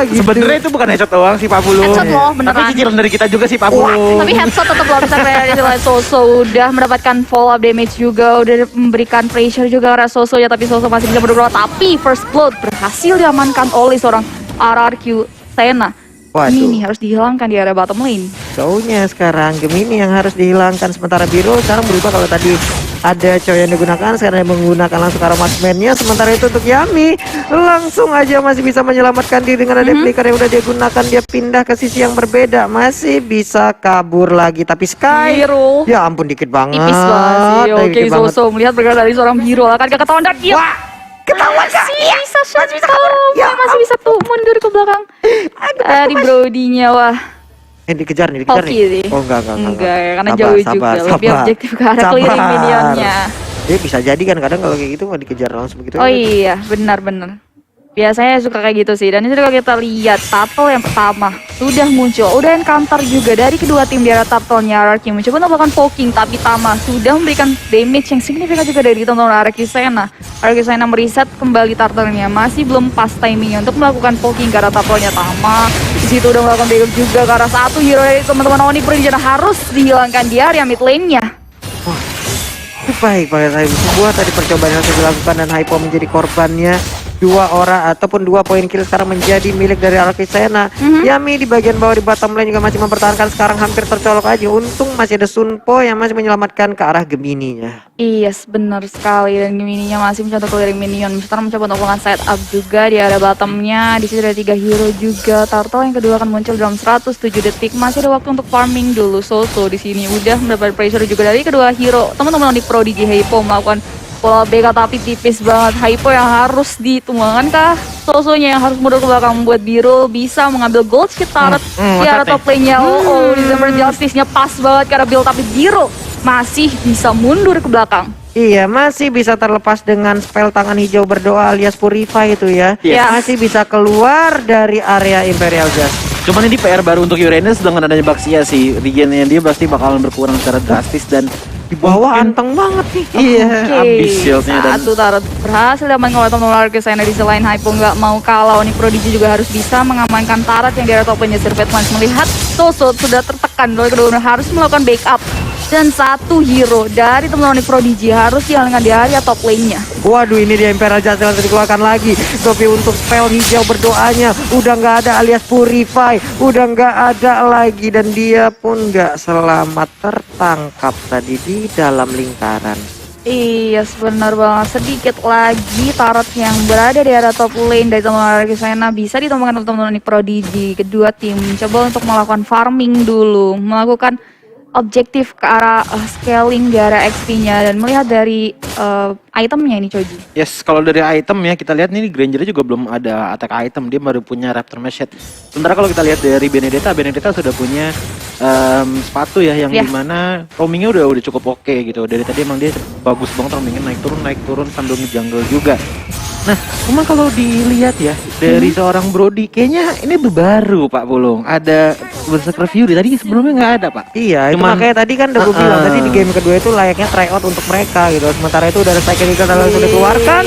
gitu. Sebenarnya itu bukan headshot doang sih Pak Pulung. Headshot loh, beneran. Tapi cicilan dari kita juga sih Pak Pulung. Tapi headshot tetap loh bisa dari Soso udah mendapatkan follow up damage juga, udah memberikan pressure juga ke Soso ya, tapi Soso masih bisa berdua. Tapi first blood berhasil diamankan oleh seorang RRQ Sena. Waduh. Ini harus dihilangkan di area bottom lane. Cowoknya sekarang Gemini yang harus dihilangkan, sementara Biru sekarang berubah. Kalau tadi ada cowok yang digunakan, sekarang yang menggunakan langsung arah marksman-nya. Sementara itu untuk Yami langsung aja masih bisa menyelamatkan diri dengan ada flicker yang udah dia gunakan. Dia pindah ke sisi yang berbeda, masih bisa kabur lagi. Tapi Sky, Biru ya ampun dikit banget. tipis banget sih. Oke, dikit banget. Soso melihat bergerak dari seorang Biru akan ketahuan dan dia Wah, ketahuan Kak. masih Iya, bisa masih bisa kabur. Ya, masih bisa tuh mundur ke belakang. Dari Brody-nya wah. Dikejar nih, dikejar Hoki nih. sih. Oh enggak, Karena Sabar, jauh sabar, juga. Lebih sabar. objektif ke arah Sabar. clearing minionnya. Dia bisa jadi kan kadang kalau kayak gitu nggak dikejar langsung begitu. Oh iya, benar-benar. Biasanya suka kayak gitu sih. Dan ini kalau kita lihat turtle yang pertama sudah muncul, udah encounter juga dari kedua tim di arah turtle-nya RRQ mencoba melakukan poking, tapi Tama sudah memberikan damage yang signifikan juga dari teman-teman RRQ Sena. RRQ Sena mereset kembali turtle-nya, masih belum pas timingnya untuk melakukan poking ke arah turtle-nya Tama. Di situ udah melakukan backup juga ke arah satu hero dari teman-teman Oni Prince harus dihilangkan di area mid lane-nya. Baik, sebuah tadi percobaan yang sudah dilakukan dan Hypo menjadi korbannya. 2 orang ataupun 2 poin kill sekarang menjadi milik dari RRQ Sena. Yami di bagian bawah di bottom lane juga masih mempertahankan, sekarang hampir tercolok aja. Untung masih ada Sunpo yang masih menyelamatkan ke arah Gemininya. Yes, benar sekali. Dan Gemininya masih mencoba clearing minion. Sekarang mencoba untuk melakukan setup juga di area bottomnya. Di sini ada 3 hero juga. Turtle yang kedua akan muncul dalam 107 detik. Masih ada waktu untuk farming dulu. Soso di sini udah mendapat pressure juga dari kedua hero. Teman-teman di Prodigy Hypo melakukan pola BK tapi tipis banget. Hypo yang harus ditumbangkan kah? Sosonya yang harus mundur ke belakang membuat Biru bisa mengambil gold shit turret di arah top lane-nya. December Justice-nya pas banget karena build, tapi Biru masih bisa mundur ke belakang. Iya, masih bisa terlepas dengan spell tangan hijau berdoa alias Purify itu ya. Yes. Masih bisa keluar dari area Imperial Justice. Cuman ini PR baru untuk Uranus dengan adanya Baxia sih. Regennya dia pasti bakalan berkurang secara drastis dan Di bawah anteng banget nih. iya, Oke, habis shieldnya dan satu tarot berhasil diamankan oleh teman-teman RRQ Sena. Di selain Hypo nggak mau kalah, Oni Prodigy juga harus bisa mengamankan tarot yang di area top lane. Servet Mans melihat Soso sudah tertekan oleh kedua harus melakukan backup. Dan satu hero dari teman-teman Oni Prodigy harus dialihkan di area top lane-nya. Waduh, ini dia Imperial Justice langsung dikeluarkan lagi. Tapi untuk spell hijau berdoanya udah nggak ada alias Purify, udah nggak ada lagi, dan dia pun nggak selamat, tertangkap tadi di dalam lingkaran. Iya, benar banget. Sedikit lagi tarot yang berada di area top lane dari teman-teman RRQ Sena bisa ditemukan oleh teman-teman Oni Prodigy. Kedua tim coba untuk melakukan farming dulu, melakukan objektif ke arah scaling di area XP-nya dan melihat dari itemnya ini Choji. yes, kalau dari item ya kita lihat nih Granger juga belum ada attack item, dia baru punya Raptor Machete. Sementara kalau kita lihat dari Benedetta sudah punya sepatu ya yang dimana roamingnya udah cukup oke gitu. Dari tadi emang dia bagus banget roamingnya, naik turun sambil nge-jungle juga. Nah, cuma kalau dilihat ya dari seorang Brody, kayaknya ini baru Pak Pulung. Ada Berserker Fury, tadi sebelumnya nggak ada Pak. Iya, itu makanya tadi kan udah gue bilang tadi di game kedua itu layaknya try out untuk mereka gitu. Sementara itu udah ada Psychic Eagle yang sudah dikeluarkan.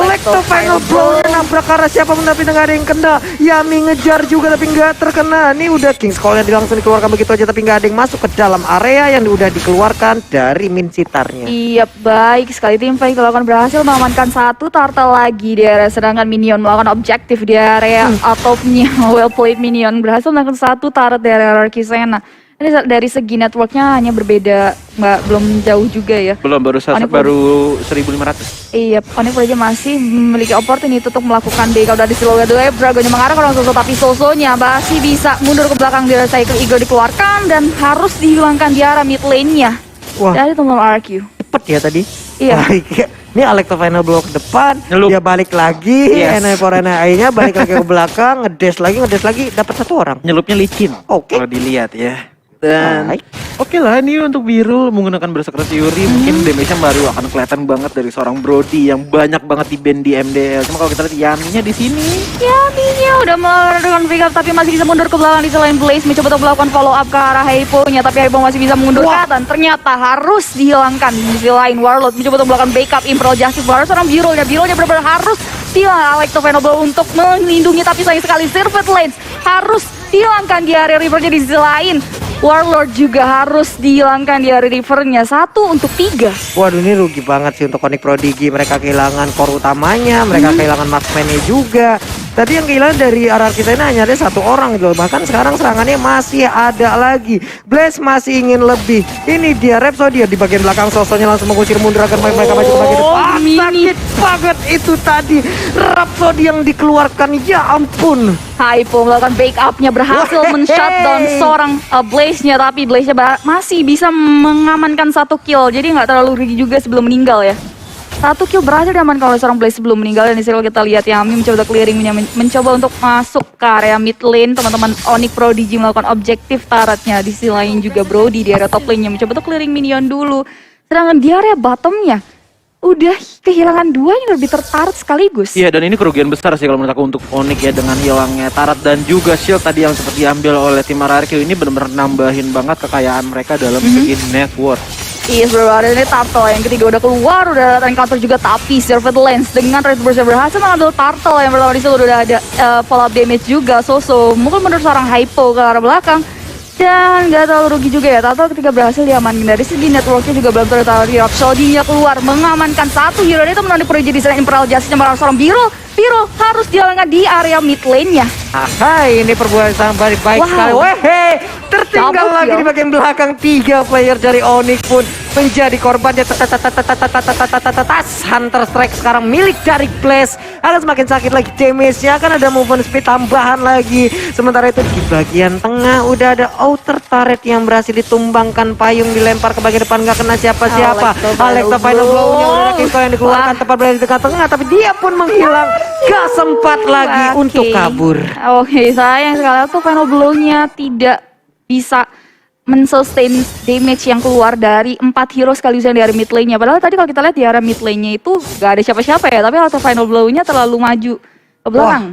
Lecto Final Blow nabrak arah siapa pun tapi nggak ada yang kena. Yami ngejar juga tapi nggak terkena. Ini udah King's Call yang langsung dikeluarkan begitu aja tapi nggak ada yang masuk ke dalam area yang udah dikeluarkan dari min sitarnya. Iya, baik sekali. Tim Fight dilakukan berhasil mengamankan satu turtle lagi di area, sedangkan minion melakukan objektif di area atopnya. Well played minion berhasil melakukan satu turret di area RRQ Sena. Ini dari segi networknya hanya berbeda, belum jauh juga ya. Baru 1.500. Iya, Oni Prodigy masih memiliki opportunity untuk melakukan backup dari Siloga dulu. Dragonya mengarah ke orang Soso, tapi Sosonya masih bisa mundur ke belakang di area Cycle Eagle dikeluarkan dan harus dihilangkan di arah mid lane-nya. Wah, dari teman RRQ. cepet ya tadi. Iya. Baik. Ini Lecto Final Blow ke depan, Nyelup. dia balik lagi, Yes. NA for NA-nya balik lagi ke belakang, ngedes lagi, dapat satu orang. Nyelupnya licin. Oke. Kalau dilihat ya. Dan Baik. oke lah, ini untuk Biru menggunakan Berserker Fury mungkin damage-nya baru akan kelihatan banget dari seorang Brody yang banyak banget di band di MDL. Cuma kalau kita lihat Yaminya di sini, Yaminya udah melakukan pick up tapi masih bisa mundur ke belakang. Di selain Blaze mencoba untuk melakukan follow up ke arah Hypo-nya, tapi Hypo masih bisa mengundurkan dan ternyata harus dihilangkan. Di sisi lain Warlord mencoba untuk melakukan backup Imperial Justice baru seorang Biru-nya benar-benar harus dihilangkan Electro untuk melindungi, tapi sayang sekali Serpent Lance harus dihilangkan di area rivernya. Di sisi lain Warlord juga harus dihilangkan di area rivernya. 1 untuk 3. Waduh, ini rugi banget sih untuk Onyx Prodigy. Mereka kehilangan core utamanya, mereka kehilangan marksman-nya juga. Tadi yang kehilangan dari RRQ ini hanya ada 1 orang gitu. Bahkan sekarang serangannya masih ada lagi. Blaze masih ingin lebih. Ini dia Rhapsody di bagian belakang, sosoknya langsung mengusir mundur agar mereka maju ke bagian depan. Sakit banget itu tadi. Rhapsody yang dikeluarkan, ya ampun. Hypo melakukan backup-nya, berhasil men-shutdown seorang Blaze-nya, tapi Blaze-nya masih bisa mengamankan 1 kill. Jadi nggak terlalu rugi juga sebelum meninggal ya. 1 kill berhasil diamankan oleh seorang Blaze sebelum meninggal. Dan di sini kita lihat Yami mencoba clearing, mencoba untuk masuk ke area mid lane. Teman-teman Onyx Prodigy melakukan objektif taratnya. Di sisi lain juga Brody di area top lane-nya mencoba untuk clearing minion dulu. Sedangkan di area bottom-nya udah kehilangan 2 yang lebih tertarik sekaligus. Iya, dan ini kerugian besar sih kalau menurut aku untuk Onyx ya, dengan hilangnya Tarat dan juga shield tadi yang sempat diambil oleh tim RRQ. Ini benar-benar nambahin banget kekayaan mereka dalam segi net worth. Iya, ada ini Turtle yang ketiga udah keluar, udah ada encounter juga, tapi Serpent Lance dengan Red Burst berhasil mengambil Turtle yang pertama di situ. Udah ada follow up damage juga, mungkin menurut seorang Hypo ke arah belakang. Dan gak terlalu rugi juga ya, Turtle ketika berhasil diamankan. Dari segi networknya juga belum terlalu Rhapsody-nya keluar mengamankan 1 hero. Itu menurut Prodigy di sana Imperial Justice yang seorang Biro harus dialangkan di area mid lane-nya. Hai, ini perbuatan sangat baik sekali. Wehe, tertinggal Double lagi kill di bagian belakang. 3 player dari Onyx pun menjadi korbannya. Hunter Strike sekarang milik dari Blaze. Akan semakin sakit lagi damage-nya, akan ada movement speed tambahan lagi. Sementara itu di bagian tengah udah ada outer turret yang berhasil ditumbangkan. Payung dilempar ke bagian depan, nggak kena siapa-siapa. Electro Final Blow-nya udah ada Kinko yang dikeluarkan tepat berada di tengah-tengah, tapi dia pun menghilang. Gak sempat lagi untuk kabur. Oke, sayang sekali tuh Final Blow-nya tidak bisa men-sustain damage yang keluar dari 4 hero sekaligus yang di area mid lane-nya. Padahal tadi kalau kita lihat di area mid lane-nya itu gak ada siapa-siapa ya, tapi waktu Final Blow-nya terlalu maju ke belakang.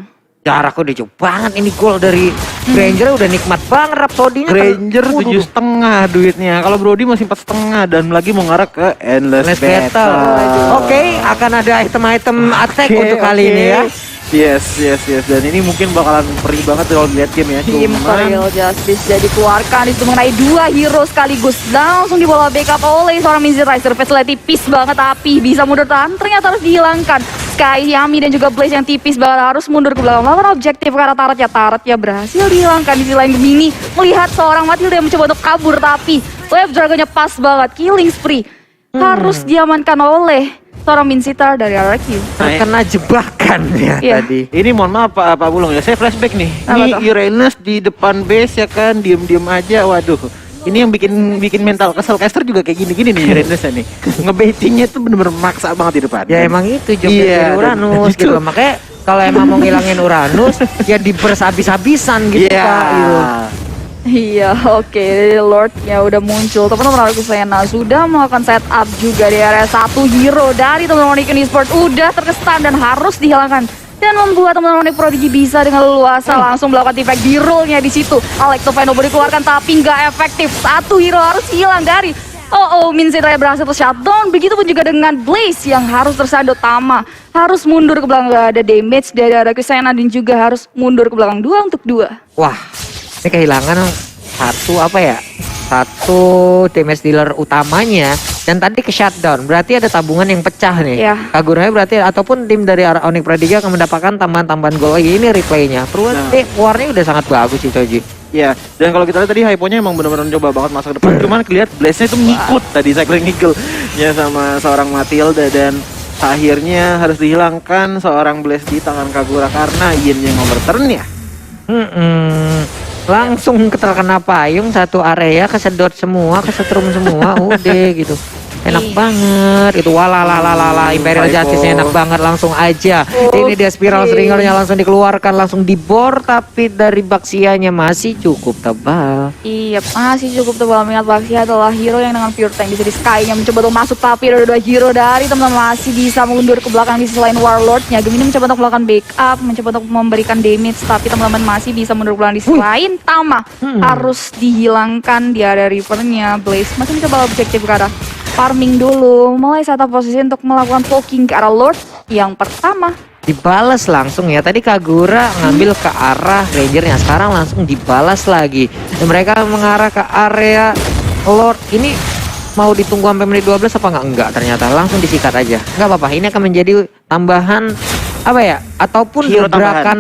Jarak udah jauh banget, ini gol dari Granger udah nikmat banget. Rhapsody-nya Granger 7,5 duitnya. Kalau Brody masih 4,5 dan lagi mau ngarah ke Endless Battle. Oke, akan ada item-item attack untuk kali ini ya. Yes. Dan ini mungkin bakalan perih banget kalau lihat game ya. Tim Imperial Justice jadi keluarkan itu mengenai 2 hero sekaligus. Langsung dibawa backup oleh seorang Mizzy Riser. Facility tipis banget, tapi bisa mundur tahan. Ternyata harus dihilangkan. Sky, Yami dan juga Blaze yang tipis banget harus mundur ke belakang. Melakukan objektif karena Taratnya berhasil dihilangkan. Di sisi lain Gemini melihat seorang Matilda yang mencoba untuk kabur, tapi Wave Dragonnya pas banget. Killing spree harus diamankan oleh seorang Minsitar dari RRQ. Terkena jebakan ya tadi. Ini mohon maaf Pak Bulung ya, saya flashback nih. Apa Ini Uranus di depan base ya kan, diem-diem aja. Waduh, ini yang bikin mental kesel caster juga kayak gini-gini nih Uranus nih. Ngebaitingnya tuh bener-bener maksa banget di depan. Ya emang itu joget Uranus gitu loh. Makanya kalau emang mau ngilangin Uranus ya dibers habis-habisan gitu Kak. Gitu. Iya, oke. Lord-nya udah muncul. Teman-teman Arku Sena sudah melakukan setup juga di area 1 hero dari teman-teman Onyx Esports udah terkesan dan harus dihilangkan. Dan membuat teman-teman Onyx Prodigy bisa dengan leluasa langsung melakukan effect di roll-nya di situ. Electro Final dikeluarkan tapi nggak efektif. 1 hero harus hilang dari Minzy berhasil ter-shutdown. Begitupun juga dengan Blaze yang harus tersandot. Tama harus mundur ke belakang, nggak ada damage dari Arku Sena dan juga harus mundur ke belakang 2 untuk 2. Wah, ini kehilangan satu damage dealer utamanya dan tadi ke shutdown. Berarti ada tabungan yang pecah nih. Iya. Kaguranya berarti ataupun tim dari Onyx Prodigy akan mendapatkan tambahan-tambahan gol lagi. Ini replaynya. Warnanya udah sangat bagus sih Coji. Ya, dan kalau kita lihat tadi Hypo-nya emang benar-benar coba banget masuk ke depan. Cuman kelihatan Blaze-nya itu ngikut tadi Cycling Eagle-nya sama seorang Matilda, dan akhirnya harus dihilangkan seorang Blaze di tangan Kagura karena Yin yang overturn ya. Langsung terkena payung satu area, kesedot semua, kesetrum semua, udah gitu. Enak banget itu, walalalala Imperial Justice-nya enak banget, langsung aja. Ini dia Spiral Stringernya langsung dikeluarkan, langsung dibor, tapi dari Baxianya masih cukup tebal. Iya, masih cukup tebal. Mengingat Baxia adalah hero yang dengan pure tank. Bisa di Sky-nya mencoba untuk masuk, tapi ada 2 hero dari teman-teman masih bisa mundur ke belakang di selain Warlord-nya. Gemini mencoba untuk melakukan backup, mencoba untuk memberikan damage, tapi teman-teman masih bisa mundur ke belakang di selain Tama harus dihilangkan di area rivernya. Blaze masih mencoba objektif ke arah farming dulu, mulai setup posisi untuk melakukan poking ke arah Lord yang pertama. dibalas langsung ya. Tadi Kagura ngambil ke arah Rangernya, sekarang langsung dibalas lagi. Dan mereka mengarah ke area Lord. Ini mau ditunggu sampai menit 12 apa enggak? Enggak, ternyata langsung disikat aja. Enggak apa-apa, ini akan menjadi tambahan apa ya? Ataupun Hero gebrakan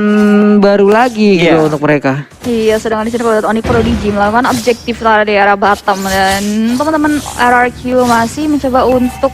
baru lagi gitu untuk mereka. Iya, sedangkan di sini kalau lihat Onyx Prodigy melakukan objektif di area bottom dan teman-teman RRQ masih mencoba untuk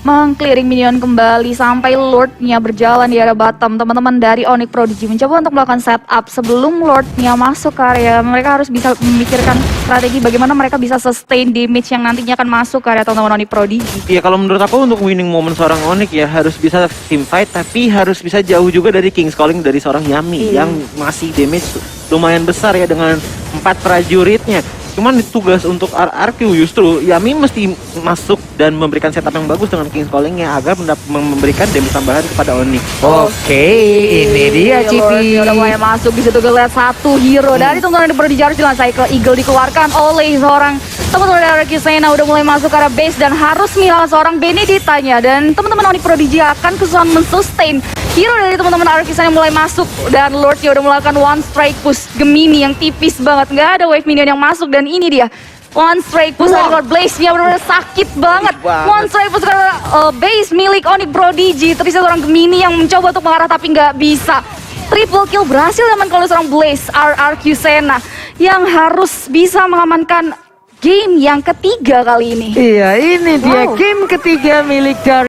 meng-clearing minion kembali sampai Lordnya berjalan di area bottom. Teman-teman dari Onyx Prodigy mencoba untuk melakukan setup sebelum Lordnya masuk ke area. Mereka harus bisa memikirkan strategi bagaimana mereka bisa sustain damage yang nantinya akan masuk ke area teman-teman Onyx Prodigy. Iya, kalau menurut aku untuk winning moment seorang Onyx ya harus bisa team fight, tapi harus bisa jauh juga dari King's Calling dari seorang Yami yang masih damage lumayan besar ya dengan 4 prajuritnya. Cuman tugas untuk RRQ justru Yami mesti masuk dan memberikan setup yang bagus dengan King's Calling-nya agar memberikan damage tambahan kepada Onyx. Oke, ini dia Cipi. Udah mulai masuk di situ, kita lihat satu hero dari teman-teman yang Prodigy harus dilansai ke Eagle dikeluarkan oleh seorang teman-teman dari RRQ Sena. Udah mulai masuk ke arah base dan harus melawan seorang Benedetta-nya, dan teman-teman Onyx Prodigy akan kesusahan mensustain hero dari teman-teman RRQ Sena mulai masuk, dan Lordnya udah melakukan one strike push Gemini yang tipis banget, nggak ada wave minion yang masuk, dan ini dia one strike push dari Lord Blaze-nya benar-benar sakit banget. One strike push karena base milik Onyx Prodigy, terisa seorang Gemini yang mencoba untuk mengarah tapi nggak bisa. Triple kill berhasil teman kalau seorang Blaze RRQ Sena yang harus bisa mengamankan game yang ketiga kali ini. Iya, ini dia game ketiga milik dari